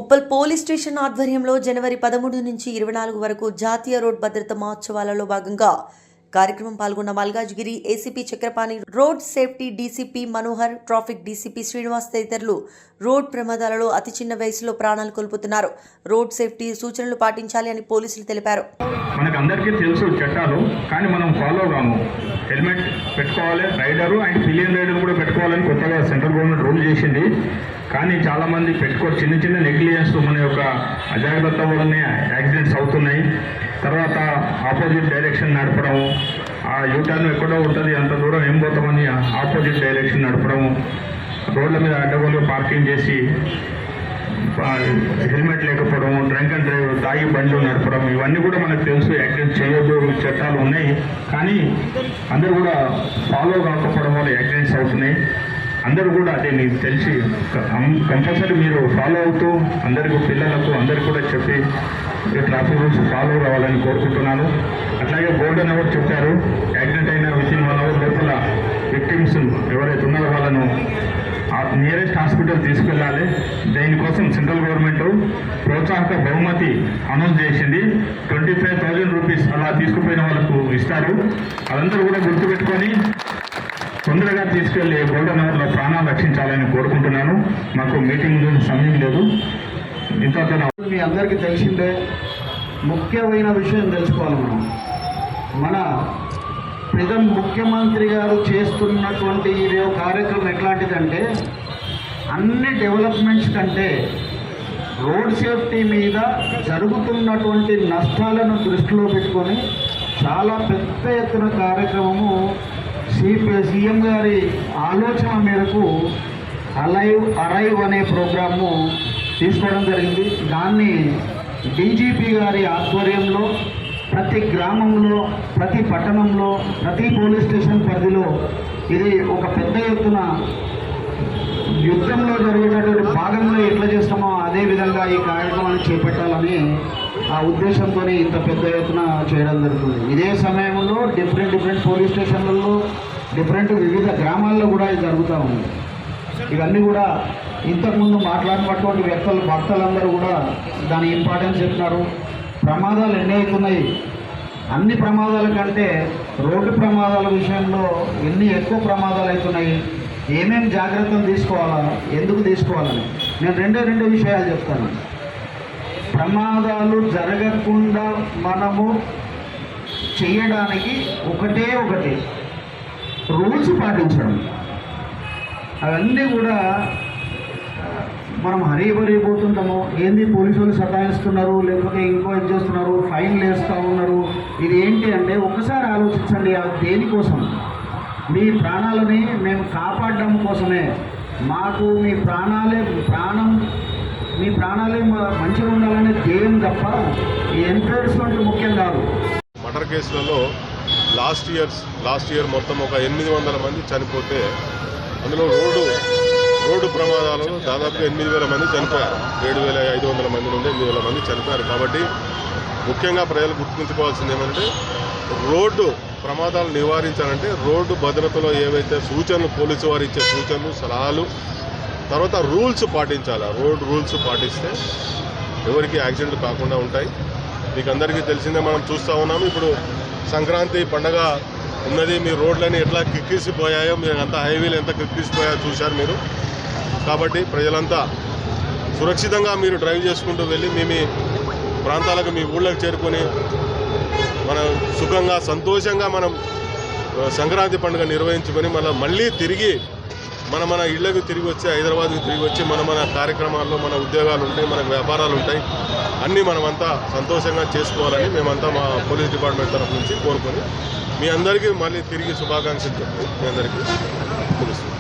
Uppal police station ఆధ్వర్యంలో జనవరి 13 నుంచి 24 వరకు జాతీయ రోడ్ భద్రతా మహోత్సవాలలో భాగంగా కార్యక్రమం పాల్గొన్న Malkajgiri ACP Chakrapani, road safety DCP Manohar, traffic DCP Srinivas తదితరులు రోడ్ ప్రమాదాలలో అతి చిన్న వయసులో ప్రాణాలు కోల్పోతున్నారు. రోడ్ సేఫ్టీ సూచనలు పాటించాలి అని పోలీసులు తెలిపారు. మనకందరికీ తెలుసు చట్టాలు, కానీ మనం ఫాలో కాము. హెల్మెట్ పెట్టుకోవాలి, రైడరు అండ్ పిలియన్ రైడర్ కూడా పెట్టుకోవాలని కొత్తగా సెంట్రల్ గవర్నమెంట్ రూల్ చేసింది. కానీ చాలామంది పెట్టుకోరు. చిన్న చిన్న నెగ్లిజెన్స్ మన యొక్క అజాగ్రత్త వల్లనే యాక్సిడెంట్స్ అవుతున్నాయి. తర్వాత ఆపోజిట్ డైరెక్షన్ నడపడము, ఆ యూటర్న్ ఎక్కడో ఉంటుంది, అంత దూరం ఏం పోతామని ఆపోజిట్ డైరెక్షన్ నడపడము, రోడ్ల మీద అడ్డగోలుగా పార్కింగ్ చేసి హెల్మెట్ లేకపోవడం, డ్రంక్ అండ్ డ్రైవ్, తాగి బండ్లు నడపడం, ఇవన్నీ కూడా మనకు తెలుసు. యాక్సిడెంట్ చేయొద్దు, చట్టాలు ఉన్నాయి. కానీ అందరూ కూడా ఫాలో కాకపోవడం వల్ల యాక్సిడెంట్స్ అవుతున్నాయి. అందరూ కూడా అదే మీకు తెలిసి కంపల్సరీ మీరు ఫాలో అవుతూ అందరికీ, పిల్లలకు అందరికీ కూడా చెప్పి ట్రాఫిక్ రూల్స్ ఫాలో కావాలని కోరుకుంటున్నాను. అట్లాగే గోల్డెన్ అవర్ చెప్పారు. యాక్సిడెంట్ అయిన వితిన్ 1 అవర్ లోపల విక్టిమ్స్ ఎవరైతే ఉన్నారో వాళ్ళను నియరెస్ట్ హాస్పిటల్ తీసుకెళ్ళాలి. దీనికోసం సెంట్రల్ గవర్నమెంట్ ప్రోత్సాహక బహుమతి అనౌన్స్ చేసింది. 25,000 రూపీస్ అలా తీసుకుపోయిన వాళ్ళకు ఇస్తారు. అదంతా కూడా గుర్తుపెట్టుకొని తొందరగా తీసుకెళ్లి గోల్డెన్ అవర్లో ప్రాణాలు రక్షించాలని కోరుకుంటున్నాను. మాకు మీటింగ్ సమయం లేదు. ఇంత మీ అందరికీ తెలిసిందే. ముఖ్యమైన విషయం తెలుసుకోవాలి. మన ప్రజెంట్ ముఖ్యమంత్రి గారు చేస్తున్నటువంటి ఈ కార్యక్రమం ఎట్లాంటిదంటే, అన్ని డెవలప్మెంట్స్ కంటే రోడ్ సేఫ్టీ మీద జరుగుతున్నటువంటి నష్టాలను దృష్టిలో పెట్టుకొని చాలా పెద్ద ఎత్తున కార్యక్రమము సీఎం గారి ఆలోచన మేరకు అరైవ్ అనే ప్రోగ్రాము తీసుకోవడం జరిగింది. దాన్ని డీజీపీ గారి ఆధ్వర్యంలో ప్రతి గ్రామంలో, ప్రతి పట్టణంలో, ప్రతి పోలీస్ స్టేషన్ పరిధిలో ఇది ఒక పెద్ద ఎత్తున యుద్ధంలో జరిగేటటువంటి భాగంలో ఎట్లా చేస్తామో అదే విధంగా ఈ కార్యక్రమాన్ని చేపట్టాలని ఆ ఉద్దేశంతో ఇంత పెద్ద ఎత్తున చేయడం జరుగుతుంది. ఇదే సమయంలో డిఫరెంట్ పోలీస్ స్టేషన్లలో వివిధ గ్రామాల్లో కూడా ఇది జరుగుతూ ఉంది. ఇవన్నీ కూడా ఇంతకుముందు మాట్లాడినటువంటి భక్తులందరూ కూడా దాని ఇంపార్టెన్స్ చెప్తున్నారు. ప్రమాదాలు ఎన్ని అవుతున్నాయి, అన్ని ప్రమాదాల కంటే రోడ్డు ప్రమాదాల విషయంలో ఎన్ని ఎక్కువ ప్రమాదాలు అవుతున్నాయి, ఏమేమి జాగ్రత్తలు తీసుకోవాలా, ఎందుకు తీసుకోవాలని నేను రెండే విషయాలు చెప్తాను. ప్రమాదాలు జరగకుండా మనము చేయడానికి ఒకటి రూల్స్ పాటించడం. అవన్నీ కూడా మనం హరీబరిపోతుంటాము. ఏంది పోలీసు వాళ్ళు సతాయిస్తున్నారు, లేకపోతే ఇంకో ఇది చేస్తున్నారు, ఫైన్లు వేస్తూ ఉన్నారు. ఇది ఏంటి అంటే ఒక్కసారి ఆలోచించండి. దేనికోసం? మీ ప్రాణాలని మేము కాపాడడం కోసమే. మాకు మీ ప్రాణాలే మంచిగా ఉండాలనే ధ్యేయం తప్ప ఈ ఎన్ఫోర్స్మెంట్ ముఖ్యం కాదు. మర్డర్ కేసులలో లాస్ట్ ఇయర్ మొత్తం ఒక 800 మంది చనిపోతే, అందులో రోడ్డు ప్రమాదాలలో దాదాపుగా 8,000 మంది చనిపోయారు. 7,500 మంది నుండి 8,000 మంది చనిపోయారు. కాబట్టి ముఖ్యంగా ప్రజలు గుర్తుంచుకోవాల్సింది ఏమంటే, రోడ్డు ప్రమాదాలు నివారించాలంటే రోడ్డు భద్రతలో ఏవైతే సూచనలు, పోలీసు వారు ఇచ్చే సూచనలు, సలహాలు, తర్వాత రూల్స్ పాటించాలి. రోడ్ రూల్స్ పాటిస్తే ఎవరికి యాక్సిడెంట్ కాకుండా ఉంటాయి. మీకు అందరికీ తెలిసిందే, మనం చూస్తూ ఉన్నాము. ఇప్పుడు సంక్రాంతి పండగ ఉన్నది. మీ రోడ్లని ఎట్లా కిక్కిసిపోయాయో, మీరు అంతా హైవేలు ఎంత కిక్కిసిపోయాయో చూశారు మీరు. కాబట్టి ప్రజలంతా సురక్షితంగా మీరు డ్రైవ్ చేసుకుంటూ వెళ్ళి మీ ప్రాంతాలకు, మీ ఊళ్ళకి చేరుకొని మనం సుఖంగా, సంతోషంగా మనం సంక్రాంతి పండుగ నిర్వహించుకొని మళ్ళీ తిరిగి మన ఇళ్ళకి తిరిగి వచ్చి, హైదరాబాద్కి తిరిగి వచ్చి మన కార్యక్రమాల్లో, మన ఉద్యోగాలు ఉంటాయి, మన వ్యాపారాలు ఉంటాయి, అన్నీ మనమంతా సంతోషంగా చేసుకోవాలని మేమంతా మా పోలీస్ డిపార్ట్మెంట్ తరఫు నుంచి కోరుకొని మీ అందరికీ మళ్ళీ తిరిగి శుభాకాంక్షలు చెప్పి మీ అందరికీ తెలుస్తుంది.